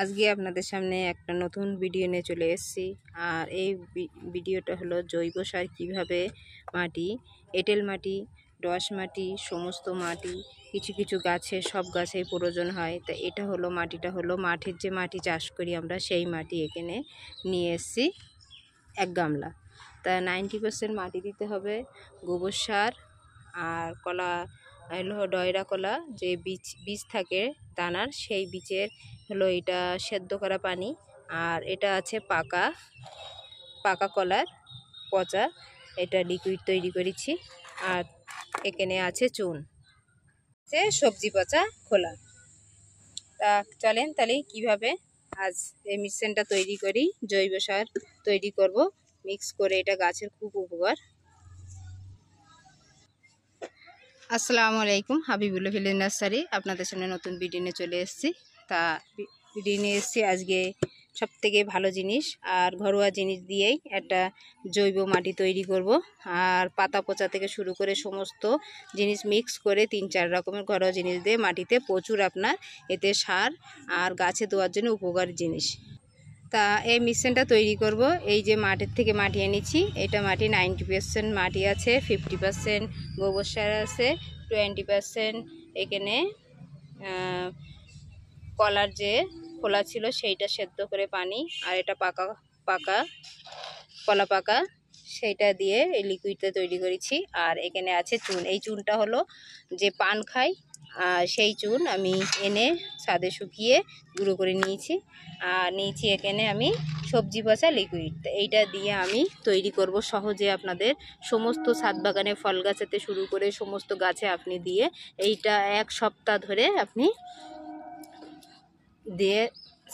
আজকে আপনাদের সামনে একটা নতুন ভিডিও নিয়ে চলে এসেছি। আর এই ভিডিওটা হলো জৈব সার কীভাবে মাটি, এঁটেল মাটি, দোআঁশ মাটি, সমস্ত মাটি, কিছু কিছু গাছে সব গাছেই প্রয়োজন হয়। তা এটা হলো মাটিটা হলো মাঠের যে মাটি চাষ করি আমরা, সেই মাটি এখানে নিয়ে এসেছি 1 গামলা। তা 90% মাটি দিতে হবে, গোবর সার আর কলা হলো ডয়রা কলা, যে বীজ থাকে দানার, সেই বীজের হলো এটা সেদ্ধ করা পানি। আর এটা আছে পাকা কলার পচা, এটা লিকুইড তৈরি করেছি। আর এখানে আছে চুন, সবজি পচা খোলা। তা চলেন তাহলে কিভাবে আজ এই মিশ্রণটা তৈরি করি। জৈব সার তৈরি করব, মিক্স করে, এটা গাছের খুব উপকার। আসসালামু আলাইকুম, হাবিবুল্লাহ ভিলেজ নার্সারি আপনাদের সামনে নতুন ভিডিও নিয়ে চলে এসেছি। তা ভিডিও নিয়ে এসেছি আজকে সবথেকে ভালো জিনিস আর ঘরোয়া জিনিস দিয়েই একটা জৈব মাটি তৈরি করব। আর পাতা পচা থেকে শুরু করে সমস্ত জিনিস মিক্স করে 3-4 রকমের ঘরোয়া জিনিস দিয়ে মাটিতে প্রচুর আপনার এতে সার আর গাছে দেওয়ার জন্য উপকারী জিনিস। তা এই মিশ্রণটা তৈরি করব। এই যে মাটির থেকে মাটি এনেছি, এটা মাটি 90% মাটি আছে, 50% গোবর সার আছে, 20% এখানে কলার যে খোলা ছিল সেইটা সেদ্ধ করে পানি, আর এটা কলা পাকা, সেইটা দিয়ে এই লিকুইডটা তৈরি করেছি। আর এখানে আছে চুন। এই চুনটা হলো যে পান খাই, সেই চুন আমি এনে ছাদে শুকিয়ে গুঁড়ো করে নিয়েছি। আর নিয়েছি এখানে আমি সবজি পচা লিকুইড। এইটা দিয়ে আমি তৈরি করব সহজে আপনাদের সমস্ত ছাদ বাগানে, ফল গাছেতে শুরু করে সমস্ত গাছে আপনি দিয়ে এইটা 1 সপ্তাহ ধরে আপনি দিয়ে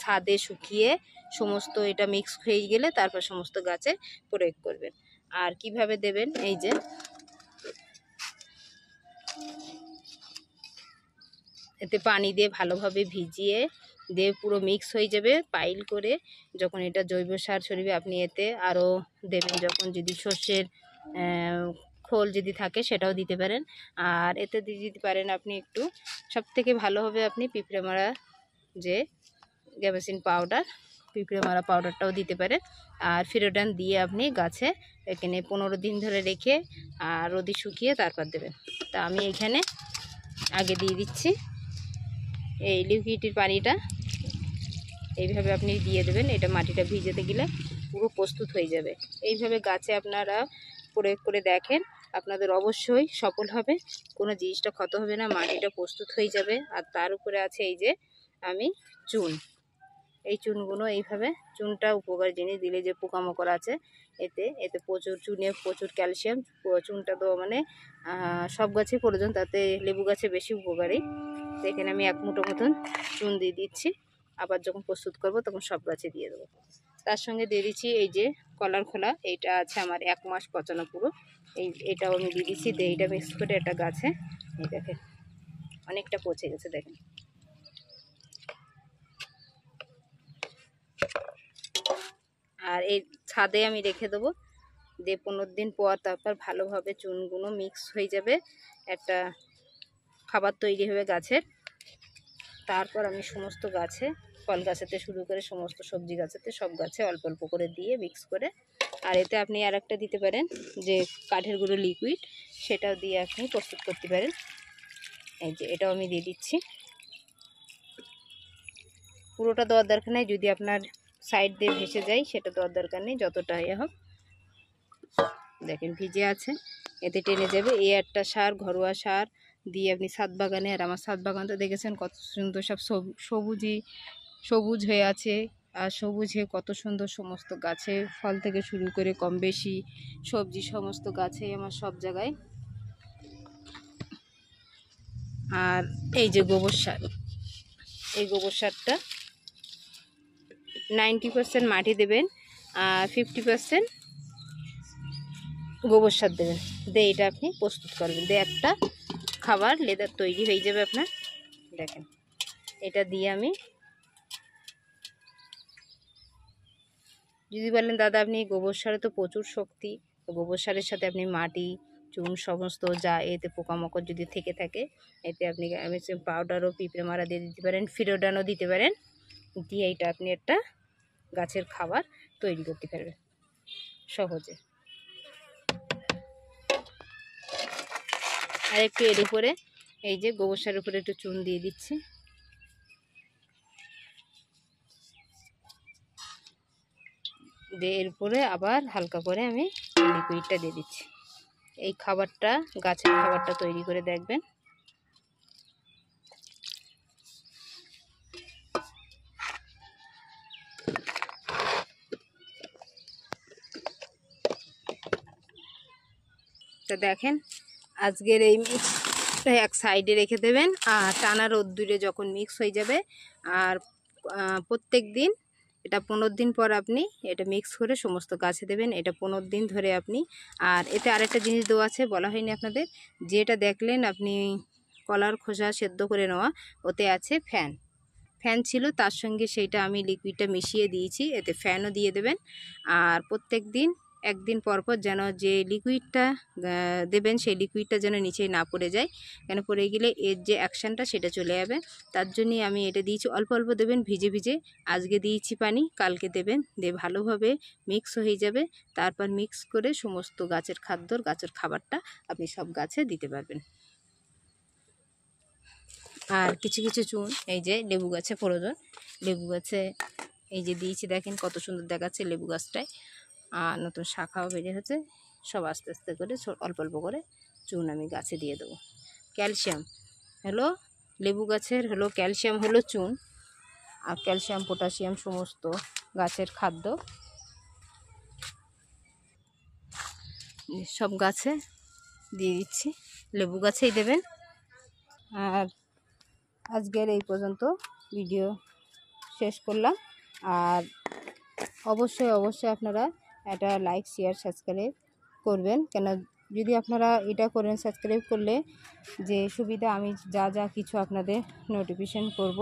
ছাদে শুকিয়ে সমস্ত এটা মিক্স হয়ে গেলে তারপর সমস্ত গাছে প্রয়োগ করবেন। আর কিভাবে দেবেন, এই যে এতে পানি দিয়ে ভালোভাবে ভিজিয়ে দিয়ে পুরো মিক্স হয়ে যাবে পাইল করে। যখন এটা জৈব সার ছড়িয়ে আপনি এতে আরও দেবেন, যখন যদি সর্ষের খোল যদি থাকে সেটাও দিতে পারেন। আর এতে দিয়ে দিতে পারেন আপনি একটু, সবথেকে ভালো হবে আপনি পিঁপড়ে মারা যে গ্যাবাসিন পাউডার, পিঁপড়ে মারা পাউডারটাও দিতে পারেন। আর ফিরোডান দিয়ে আপনি গাছে এখানে 15 দিন ধরে রেখে আর রোদে শুকিয়ে তারপর দেবেন। তা আমি এখানে আগে দিয়ে দিচ্ছি এই লিকুইডের পানিটা, এইভাবে আপনি দিয়ে দেবেন। এটা মাটিটা ভিজাতে গেলে পুরো প্রস্তুত হয়ে যাবে। এইভাবে গাছে আপনারা প্রয়োগ করে দেখেন, আপনাদের অবশ্যই সফল হবে, কোনো জিনিসটা ক্ষত হবে না, মাটিটা প্রস্তুত হয়ে যাবে। আর তার উপরে আছে এই যে আমি চুন, এই চুনগুলো এইভাবে, চুনটা উপকার জিনিস, দিলে যে পোকামাকড় আছে এতে প্রচুর, চুনে প্রচুর ক্যালসিয়াম। চুনটা তো মানে সব গাছে প্রয়োজন, তাতে লেবু গাছে বেশি উপকারী। তো এখানে আমি 1 মুঠো মতন চুন দিয়ে দিচ্ছি। আবার যখন প্রস্তুত করব তখন সব গাছে দিয়ে দেবো। তার সঙ্গে দিয়ে দিচ্ছি এই যে কলার খোলা, এইটা আছে আমার 1 মাস পচানো পুরো, এটাও আমি দিয়ে দিচ্ছি। দিয়ে এইটা মিক্স করে একটা গাছে, এই দেখেন অনেকটা পচে গেছে দেখেন। আর এই ছাদে আমি রেখে দেবো, দিয়ে 15 দিন পর তারপর ভালোভাবে চুনগুলো মিক্স হয়ে যাবে, একটা খাবার তৈরি হবে গাছের। তারপর আমি সমস্ত গাছে, ফল গাছেতে শুরু করে সমস্ত সবজি গাছেতে, সব গাছে অল্প অল্প করে দিয়ে মিক্স করে। আর এতে আপনি আর একটা দিতে পারেন যে কাঠের গুঁড়ো লিকুইড, সেটাও দিয়ে আপনি প্রস্তুত করতে পারেন। এই যে এটাও আমি দিয়ে দিচ্ছি। পুরোটা দেওয়ার দরকার নেই, যদি আপনার সাইড দিয়ে ভেসে যায় সেটা দেওয়ার দরকার নেই, যতটা ইয়ে হোক। দেখেন ভিজে আছে, এতে টেনে যাবে। এই একটা সার, ঘরোয়া সার দিয়ে আপনি ছাদ বাগানে, আর আমার ছাদ বাগান তো দেখেছেন কত সুন্দর, সব সবুজ হয়ে আছে। আর সবুজ হয়ে কত সুন্দর সমস্ত গাছে, ফল থেকে শুরু করে কম বেশি সবজি সমস্ত গাছেই আমার সব জায়গায়। আর এই যে গোবর সার, এই গোবর সারটা 90% মাটি দেবেন আর 50% গোবর সার দেবেন, দিয়ে এটা আপনি প্রস্তুত করবেন, দিয়ে একটা খাবার লেদার তৈরি হয়ে যাবে আপনার। দেখেন এটা দিয়ে আমি, যদি বলেন দাদা আপনি গোবর সারে তো প্রচুর শক্তি, তো গোবর সারের সাথে আপনি মাটি, চুন সমস্ত যা এতে পোকামাকড় যদি থেকে থাকে, এতে আপনি পাউডারও পিঁপড়ে মারা দিয়ে দিতে পারেন, ফিরোডানও দিতে পারেন। দিয়ে এইটা আপনি একটা গাছের খাবার তৈরি করতে পারবেন সহজে। আর একটু এর উপরে এই যে গোবর সারের উপরে একটু চুন দিয়ে দিচ্ছি। দিয়ে এর উপরে আবার হালকা করে আমি লিকুইডটা দিয়ে দিচ্ছি। এই খাবারটা গাছের খাবারটা তৈরি করে দেখবেন। তো দেখেন আজকের এই মিক্সটা এক সাইডে রেখে দেবেন, আর টানা রোদ্দুরে যখন মিক্স হয়ে যাবে, আর প্রত্যেক দিন এটা 15 দিন পর আপনি এটা মিক্স করে সমস্ত গাছে দেবেন। এটা 15 দিন ধরে আপনি, আর এতে আরেকটা জিনিস দেওয়া আছে বলা হয়নি আপনাদের, যেটা দেখলেন আপনি কলার খোসা সেদ্ধ করে নেওয়া, ওতে আছে ফ্যান ছিল তার সঙ্গে সেইটা আমি লিকুইডটা মিশিয়ে দিয়েছি, এতে ফ্যানও দিয়ে দেবেন। আর প্রত্যেক দিন একদিন পরপর যেন যে লিকুইডটা দেবেন সেই লিকুইডটা যেন নিচে না পড়ে যায়, কেন পড়ে গেলে এর যে অ্যাকশানটা সেটা চলে যাবে। তার জন্যই আমি এটা দিয়েছি, অল্প অল্প দেবেন ভিজে ভিজে। আজকে দিয়েছি পানি, কালকে দেবেন, দিয়ে ভালোভাবে মিক্স হয়ে যাবে। তারপর মিক্স করে সমস্ত গাছের গাছের খাবারটা আপনি সব গাছে দিতে পারবেন। আর কিছু কিছু চুন এই যে লেবু গাছে প্রয়োজন, লেবু গাছে এই যে দিয়েছি, দেখেন কত সুন্দর দেখাচ্ছে লেবু গাছটায়, আর নতুন শাখাও বেরিয়ে হচ্ছে। সব আস্তে আস্তে করে অল্প অল্প করে চুন আমি গাছে দিয়ে দেবো। ক্যালসিয়াম হলো লেবু গাছের, হলো ক্যালসিয়াম হলো চুন, আর ক্যালসিয়াম পটাশিয়াম সমস্ত গাছের খাদ্য সব গাছে দিয়ে দিচ্ছি, লেবু গাছেই দেবেন। আর আজকের এই পর্যন্ত ভিডিও শেষ করলাম। আর অবশ্যই আপনারা একটা লাইক শেয়ার সাবস্ক্রাইব করবেন, কেন যদি আপনারা এটা করেন সাবস্ক্রাইব করলে যে সুবিধা, আমি যা কিছু আপনাদের নোটিফিকেশন করব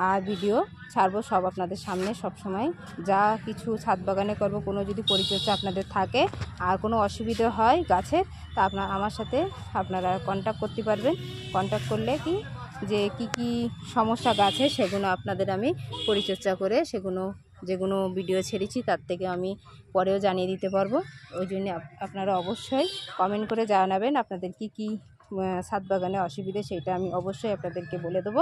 আর ভিডিও ছাড়বো সব আপনাদের সামনে সব সময়। যা কিছু ছাদ বাগানে করব, কোনো যদি পরিচর্যা আপনাদের থাকে আর কোনো অসুবিধা হয় গাছের, তা আমার সাথে আপনারা কন্ট্যাক্ট করতে পারবেন। কন্ট্যাক্ট করলে কি যে কি সমস্যা গাছে সেগুলো আপনাদের আমি পরিচর্যা করে যেগুলো ভিডিও ছেড়েছি তার থেকে আমি পরেও জানিয়ে দিতে পারবো। ওই জন্য আপনারা অবশ্যই কমেন্ট করে জানাবেন আপনাদের কি ছাদ বাগানে অসুবিধে, সেইটা আমি অবশ্যই আপনাদেরকে বলে দেবো।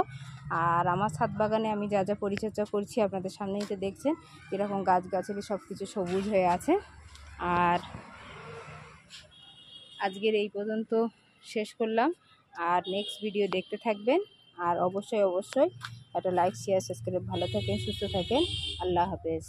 আর আমার ছাদ বাগানে আমি যা পরিচর্যা করছি আপনাদের সামনেই তো দেখছেন, এরকম গাছগাছালি সব কিছু সবুজ হয়ে আছে। আর আজকের এই পর্যন্ত শেষ করলাম, আর নেক্সট ভিডিও দেখতে থাকবেন। আর অবশ্যই একটা লাইক শেয়ার সাবস্ক্রাইব। ভালো থাকেন, সুস্থ থাকেন, আল্লাহ হাফেজ।